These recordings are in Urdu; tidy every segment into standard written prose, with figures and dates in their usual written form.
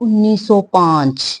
1905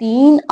3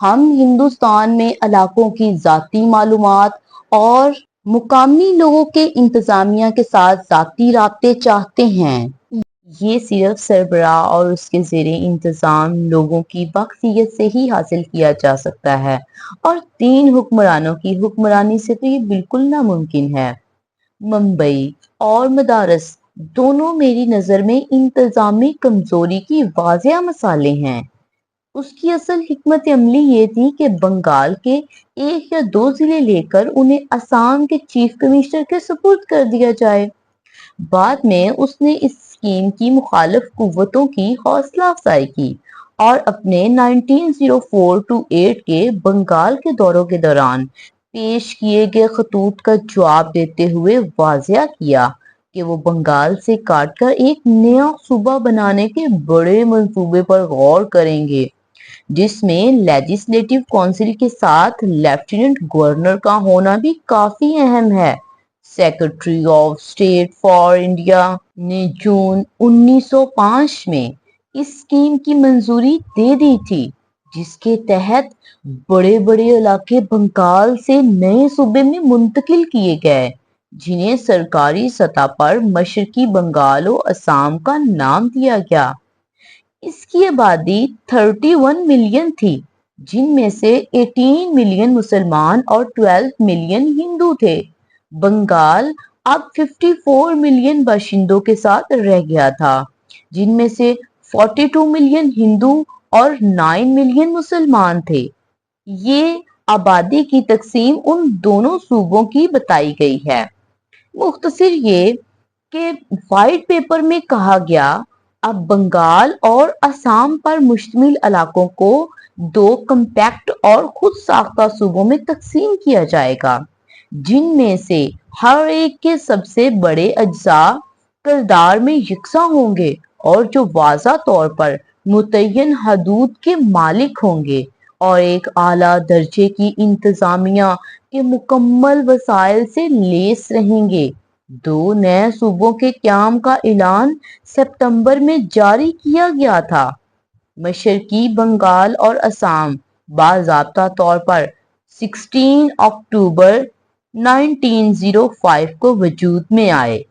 ہم ہندوستان میں علاقوں کی ذاتی معلومات اور مقامی لوگوں کے انتظامیہ کے ساتھ ذاتی رابطے چاہتے ہیں۔ یہ صرف سربراہ اور اس کے زیر انتظام لوگوں کی باکفیت سے ہی حاصل کیا جا سکتا ہے، اور 3 حکمرانوں کی حکمرانی سے تو یہ بالکل ناممکن ہے۔ ممبئی اور مدارس دونوں میری نظر میں انتظامی کمزوری کی واضح مثالیں ہیں۔ اس کی اصل حکمت عملی یہ تھی کہ بنگال کے 1 یا 2 ضلع لے کر انہیں آسام کے چیف کمشنر کے سپرد کر دیا جائے۔ بعد میں اس نے اس اسکیم کی مخالف قوتوں کی حوصلہ افزائی کی اور اپنے 1904-8 کے بنگال کے دوروں کے دوران پیش کیے گئے خطوط کا جواب دیتے ہوئے واضح کیا کہ وہ بنگال سے کاٹ کر ایک نیا صوبہ بنانے کے بڑے منصوبے پر غور کریں گے، جس میں لیجسلیٹو کونسل کے ساتھ لیفٹیننٹ گورنر کا ہونا بھی کافی اہم ہے۔ Secretary of state for India نے جون 1905 میں اس اسکیم کی منظوری دے دی تھی، جس کے تحت بڑے بڑے علاقے بنگال سے نئے صوبے میں منتقل کیے گئے، جنہیں سرکاری سطح پر مشرقی بنگال و آسام کا نام دیا گیا۔ اس کی آبادی 31 ملین تھی، جن میں سے 18 ملین مسلمان اور 12 ملین ہندو تھے۔ بنگال اب 54 ملین باشندوں کے ساتھ رہ گیا تھا، جن میں سے 42 ملین ہندو اور 9 ملین مسلمان تھے۔ یہ آبادی کی تقسیم ان دونوں صوبوں کی بتائی گئی ہے۔ مختصر یہ کہ وائٹ پیپر میں کہا گیا، اب بنگال اور آسام پر مشتمل علاقوں کو 2 کمپیکٹ اور خود ساختہ صوبوں میں تقسیم کیا جائے گا، جن میں سے ہر ایک کے سب سے بڑے اجزاء کردار میں یکساں ہوں گے اور جو واضح طور پر متعین حدود کے مالک ہوں گے اور ایک اعلیٰ درجے کی انتظامیہ کے مکمل وسائل سے لیس رہیں گے۔ 2 نئے صوبوں کے قیام کا اعلان ستمبر میں جاری کیا گیا تھا۔ مشرقی بنگال اور آسام باضابطہ طور پر 16 اکتوبر 1905 کو وجود میں آئے۔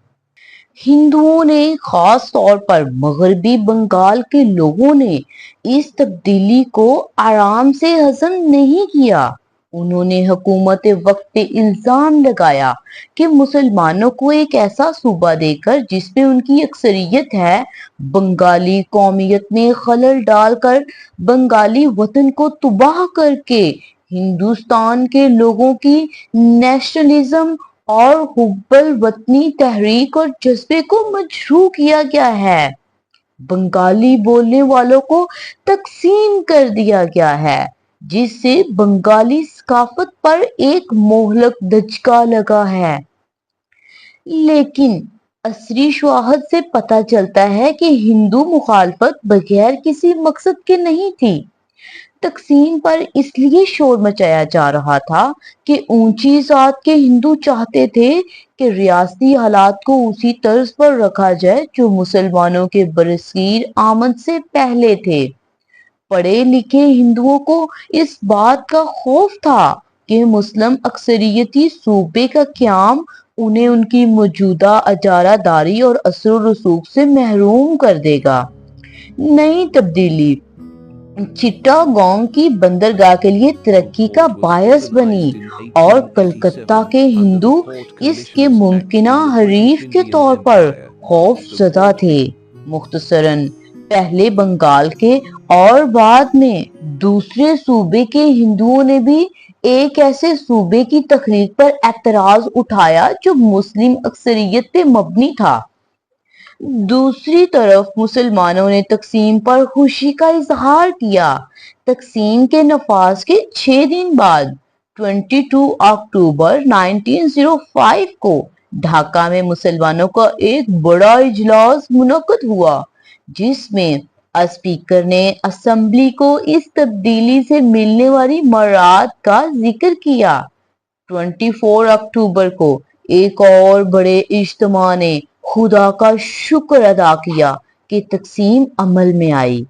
ہندوؤں نے، خاص طور پر مغربی بنگال کے لوگوں نے، اس تبدیلی کو آرام سے ہضم نہیں کیا۔ انہوں نے حکومت وقت پہ الزام لگایا کہ مسلمانوں کو ایک ایسا صوبہ دے کر جس میں ان کی اکثریت ہے، بنگالی قومیت میں خلل ڈال کر، بنگالی وطن کو تباہ کر کے ہندوستان کے لوگوں کی نیشنلزم اور حب الوطنی تحریک اور جذبے کو مجروح کیا گیا ہے۔ بنگالی بولنے والوں کو تقسیم کر دیا گیا ہے، جس سے بنگالی ثقافت پر ایک مہلک دھچکا لگا ہے۔ لیکن عصری شواہد سے پتہ چلتا ہے کہ ہندو مخالفت بغیر کسی مقصد کے نہیں تھی۔ تقسیم پر اس لیے شور مچایا جا رہا تھا کہ اونچی ذات کے ہندو چاہتے تھے کہ ریاستی حالات کو اسی طرز پر رکھا جائے جو مسلمانوں کے برصغیر آمد سے پہلے تھے۔ پڑھے لکھے ہندوؤں کو اس بات کا خوف تھا کہ مسلم اکثریتی صوبے کا قیام انہیں ان کی موجودہ اجارہ داری اور اثر و رسوخ سے محروم کر دے گا۔ نئی تبدیلی چٹاگانگ کی بندرگاہ کے لیے ترقی کا باعث بنی اور کلکتہ کے ہندو اس کے ممکنہ حریف کے طور پر خوف زدہ تھے۔ مختصراً پہلے بنگال کے اور بعد میں دوسرے صوبے کے ہندوؤں نے بھی ایک ایسے صوبے کی تخلیق پر اعتراض اٹھایا جو مسلم اکثریت پہ مبنی تھا۔ دوسری طرف مسلمانوں نے تقسیم پر خوشی کا اظہار کیا۔ تقسیم کے نفاذ کے 6 دن بعد 22 اکتوبر 1905 کو ڈھاکہ میں مسلمانوں کا ایک بڑا اجلاس منعقد ہوا، جس میں اسپیکر نے اسمبلی کو اس تبدیلی سے ملنے والی مراعات کا ذکر کیا۔ 24 اکتوبر کو ایک اور بڑے اجتماع نے خدا کا شکر ادا کیا کہ تقسیم عمل میں آئی۔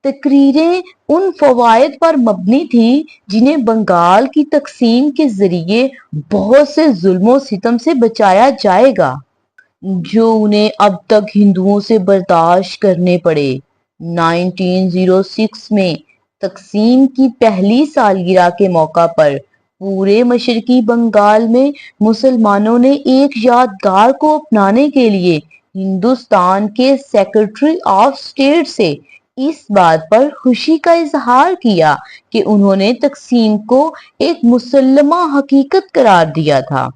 تقریریں ان فوائد پر مبنی تھی جنہیں بنگال کی تقسیم کے ذریعے بہت سے ظلم و ستم سے بچایا جائے گا جو انہیں اب تک ہندوؤں سے برداشت کرنے پڑے۔ 1906 میں تقسیم کی پہلی سالگرہ کے موقع پر پورے مشرقی بنگال میں مسلمانوں نے ایک یادگار کو اپنانے کے لیے ہندوستان کے سیکرٹری آف اسٹیٹ سے اس بات پر خوشی کا اظہار کیا کہ انہوں نے تقسیم کو ایک مسلمہ حقیقت قرار دیا تھا۔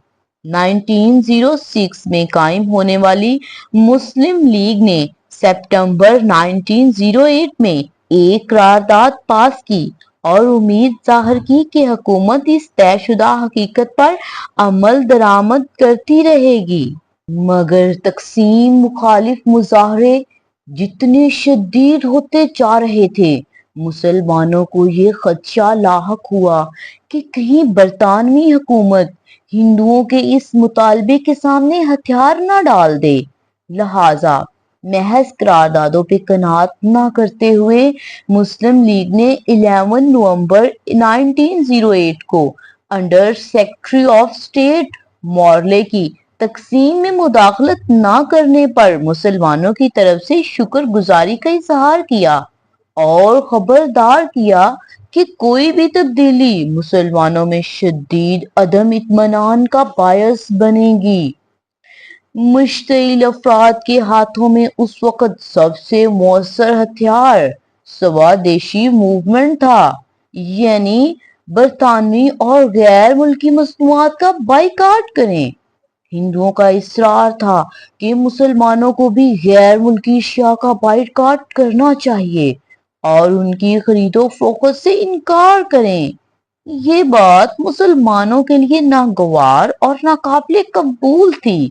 1906 میں قائم ہونے والی مسلم لیگ نے سپٹمبر 1908 میں ایک قرارداد پاس کی اور امید ظاہر کی کہ حکومت اس طے شدہ حقیقت پر عمل درآمد کرتی رہے گی، مگر تقسیم مخالف مظاہرے جتنے شدید ہوتے جا رہے تھے، مسلمانوں کو یہ خدشہ لاحق ہوا کہ کہیں برطانوی حکومت ہندوؤں کے اس مطالبے کے سامنے ہتھیار نہ ڈال دے، لہٰذا محض قراردادوں پہ قناعت نہ کرتے ہوئے مسلم لیگ نے 11 نومبر 1908 کو under secretary of state Morley کی تقسیم میں مداخلت نہ کرنے پر مسلمانوں کی طرف سے شکر گزاری کا اظہار کیا اور خبردار کیا کہ کوئی بھی تبدیلی مسلمانوں میں شدید عدم اطمینان کا باعث بنے گی۔ مشتعل افراد کے ہاتھوں میں اس وقت سب سے مؤثر ہتھیار سوادیشی موومنٹ تھا، یعنی برطانوی اور غیر ملکی مصنوعات کا بائیکاٹ کریں۔ ہندوؤں کا اصرار تھا کہ مسلمانوں کو بھی غیر ملکی اشیاء کا بائیکاٹ کرنا چاہیے اور ان کی خرید و فروخت سے انکار کریں۔ یہ بات مسلمانوں کے لیے ناگوار اور ناقابل قبول تھی۔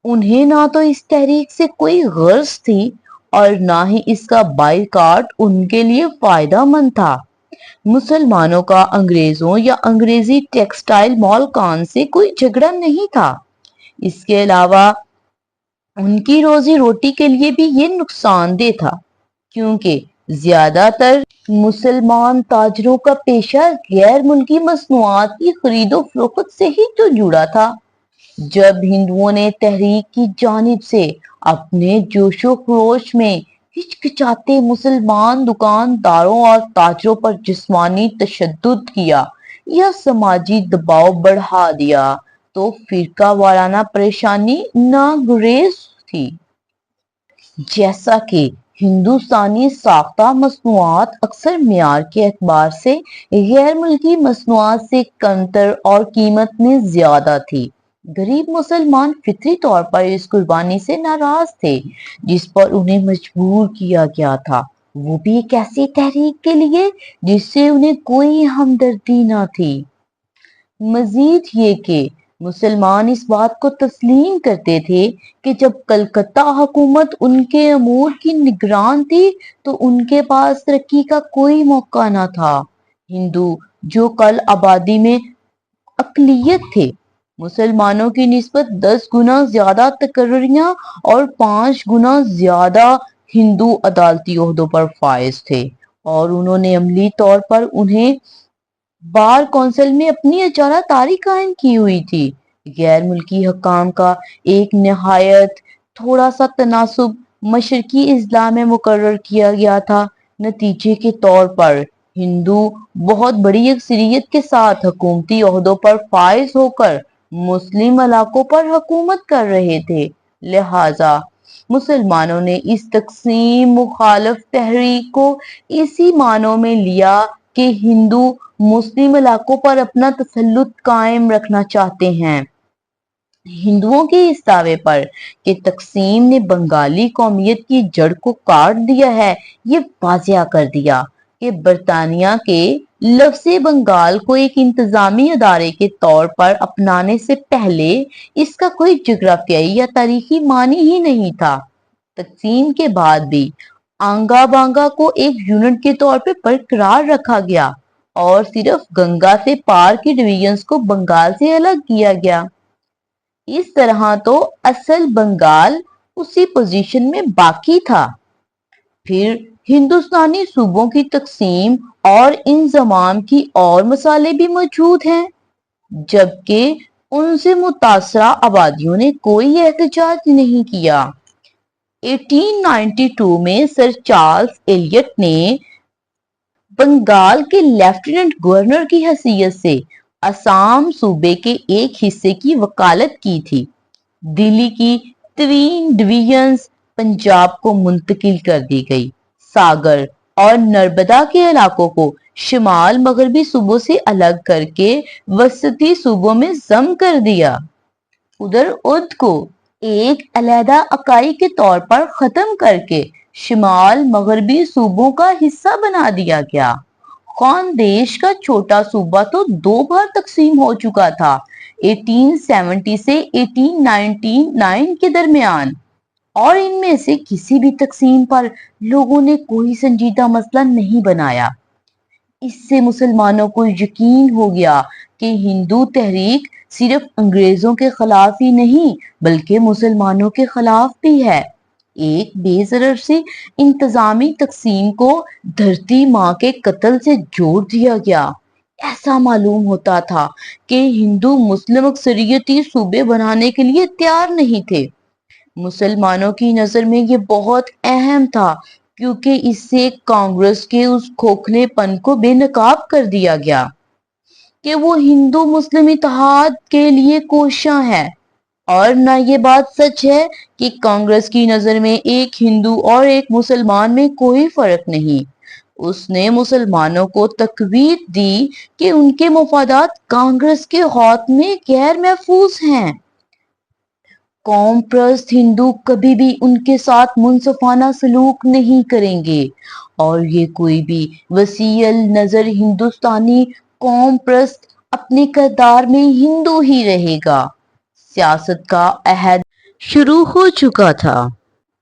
انہیں نہ تو اس تحریک سے کوئی غرض تھی اور نہ ہی اس کا بائیکاٹ ان کے لیے فائدہ مند تھا۔ مسلمانوں کا انگریزوں یا انگریزی ٹیکسٹائل مالکان سے کوئی جھگڑا نہیں تھا، اس کے علاوہ ان کی روزی روٹی کے لیے بھی یہ نقصان دہ تھا، کیونکہ زیادہ تر مسلمان تاجروں کا پیشہ غیر ملکی مصنوعات کی خرید و فروخت سے ہی تو جڑا تھا۔ جب ہندوؤں نے تحریک کی جانب سے اپنے جوش و خروش میں ہچکچاتے مسلمان دکانداروں اور تاجروں پر جسمانی تشدد کیا یا سماجی دباؤ بڑھا دیا تو فرقہ وارانہ پریشانی ناگزیر تھی۔ جیسا کہ ہندوستانی ساختہ مصنوعات اکثر معیار کے اعتبار سے غیر ملکی مصنوعات سے کمتر اور قیمت میں زیادہ تھی، غریب مسلمان فطری طور پر اس قربانی سے ناراض تھے جس پر انہیں مجبور کیا گیا تھا، وہ بھی ایک ایسی تحریک کے لیے جس سے انہیں کوئی ہمدردی نہ تھی۔ مزید یہ کہ مسلمان اس بات کو تسلیم کرتے تھے کہ جب کلکتہ حکومت ان کے امور کی نگران تھی تو ان کے پاس ترقی کا کوئی موقع نہ تھا۔ ہندو جو کل آبادی میں اقلیت تھے، مسلمانوں کی نسبت 10 گنا زیادہ تقرریاں اور 5 گنا زیادہ ہندو عدالتی عہدوں پر فائز تھے، اور انہوں نے عملی طور پر انہیں بار کونسل میں اپنی اجارہ داری قائم کی ہوئی تھی۔ غیر ملکی حکام کا ایک نہایت تھوڑا سا تناسب مشرقی اضلاع میں مقرر کیا گیا تھا۔ نتیجے کے طور پر ہندو بہت بڑی اکثریت کے ساتھ حکومتی عہدوں پر فائز ہو کر مسلم علاقوں پر حکومت کر رہے تھے، لہٰذا مسلمانوں نے اس تقسیم مخالف تحریک کو اسی معنوں میں لیا کہ ہندو مسلم علاقوں پر اپنا تسلط قائم رکھنا چاہتے ہیں۔ ہندوؤں کے اس دعوے پر کہ تقسیم نے بنگالی قومیت کی جڑ کو کاٹ دیا ہے، یہ واضح کر دیا کہ برطانیہ کے لفظ بنگال کو ایک انتظامی ادارے کے طور پر اپنانے سے پہلے اس کا کوئی جغرافیائی یا تاریخی معنی ہی نہیں تھا۔ تقسیم کے بعد بھی آنگا بانگا کو ایک یونٹ کے طور پر برقرار رکھا گیا اور صرف گنگا سے پار کی ڈویژنز کو بنگال سے الگ کیا گیا۔ اس طرح تو اصل بنگال اسی پوزیشن میں باقی تھا۔ پھر ہندوستانی صوبوں کی تقسیم اور انضمام کی اور مسائل بھی موجود ہیں، جبکہ ان سے متاثرہ آبادیوں نے کوئی احتجاج نہیں کیا۔ 1892 میں سر چارلس ایلیٹ نے بنگال کے لیفٹیننٹ گورنر کی حیثیت سے آسام صوبے کے ایک حصے کی وکالت کی تھی۔ دلی کی تین ڈویژنز پنجاب کو منتقل کر دی گئی۔ ساگر اور نرمدا کے علاقوں کو شمال مغربی صوبوں سے الگ کر کے وسطی صوبوں میں ضم کر دیا۔ ادھر اودھ کو ایک علیحدہ اکائی کے طور پر ختم کر کے شمال مغربی صوبوں کا حصہ بنا دیا گیا۔ خاندیش کا چھوٹا صوبہ تو دو بار تقسیم ہو چکا تھا، 1870 سے 1899 کے درمیان، اور ان میں سے کسی بھی تقسیم پر لوگوں نے کوئی سنجیدہ مسئلہ نہیں بنایا۔ اس سے مسلمانوں کو یقین ہو گیا کہ ہندو تحریک صرف انگریزوں کے خلاف ہی نہیں بلکہ مسلمانوں کے خلاف بھی ہے۔ ایک بے ضرر سے انتظامی تقسیم کو دھرتی ماں کے قتل سے جوڑ دیا گیا۔ ایسا معلوم ہوتا تھا کہ ہندو مسلم اکثریتی صوبے بنانے کے لیے تیار نہیں تھے۔ مسلمانوں کی نظر میں یہ بہت اہم تھا کیونکہ اس سے کانگریس کے اس کھوکھلے پن کو بے نقاب کر دیا گیا کہ وہ ہندو مسلم اتحاد کے لیے کوشاں ہے، اور نہ یہ بات سچ ہے کہ کانگریس کی نظر میں ایک ہندو اور ایک مسلمان میں کوئی فرق نہیں۔ اس نے مسلمانوں کو تقویت دی کہ ان کے مفادات کانگریس کے ہاتھ میں غیر محفوظ ہیں۔ قوم پرست ہندو کبھی بھی ان کے ساتھ منصفانہ سلوک نہیں کریں گے، اور یہ کوئی بھی وسیع النظر ہندوستانی قوم پرست اپنے کردار میں ہندو ہی رہے گا۔ سیاست کا عہد شروع ہو چکا تھا۔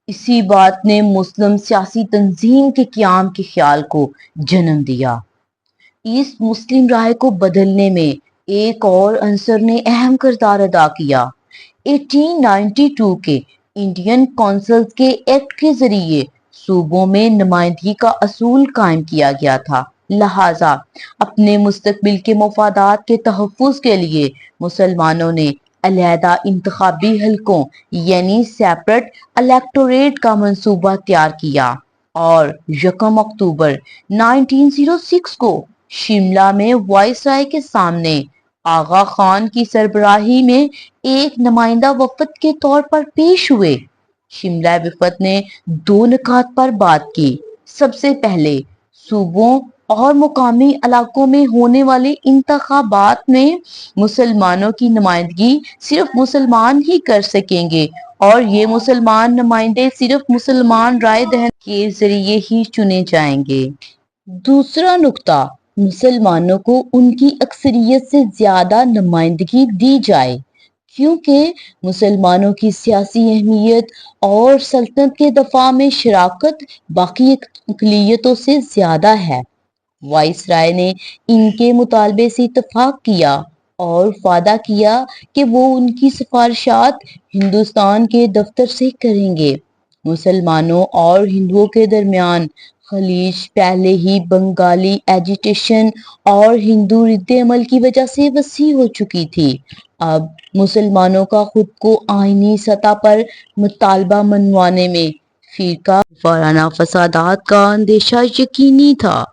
اسی بات نے مسلم سیاسی تنظیم کے قیام کے خیال کو جنم دیا۔ اس مسلم رائے کو بدلنے میں ایک اور عنصر نے اہم کردار ادا کیا۔ 1892 کے انڈین کونسلز کے ایکٹ کے ذریعے صوبوں میں نمائندگی کا اصول قائم کیا گیا تھا، لہٰذا اپنے مستقبل کے مفادات کے تحفظ کے لیے مسلمانوں نے علیحدہ انتخابی حلقوں یعنی سیپریٹ الیکٹوریٹ کا منصوبہ تیار کیا، اور 1 اکتوبر 1906 کو شملہ میں وائسرائے کے سامنے آغا خان کی سربراہی میں ایک نمائندہ وفد کے طور پر پیش ہوئے۔ شملہ وفد نے 2 نکات پر بات کی۔ سب سے پہلے، صوبوں اور مقامی علاقوں میں ہونے والے انتخابات میں مسلمانوں کی نمائندگی صرف مسلمان ہی کر سکیں گے، اور یہ مسلمان نمائندے صرف مسلمان رائے دہندگان کے ذریعے ہی چنے جائیں گے۔ دوسرا نکتہ، مسلمانوں کو ان کی اکثریت سے زیادہ نمائندگی دی جائے، کیونکہ مسلمانوں کی سیاسی اہمیت اور سلطنت کے دفاع میں شراکت باقی اقلیتوں سے زیادہ ہے۔ وائسرائے نے ان کے مطالبے سے اتفاق کیا اور وعدہ کیا کہ وہ ان کی سفارشات ہندوستان کے دفتر سے کریں گے۔ مسلمانوں اور ہندوؤں کے درمیان خلیج پہلے ہی بنگالی ایجیٹیشن اور ہندو رد عمل کی وجہ سے وسیع ہو چکی تھی۔ اب مسلمانوں کا خود کو آئینی سطح پر مطالبہ منوانے میں فرقہ وارانہ فسادات کا اندیشہ یقینی تھا۔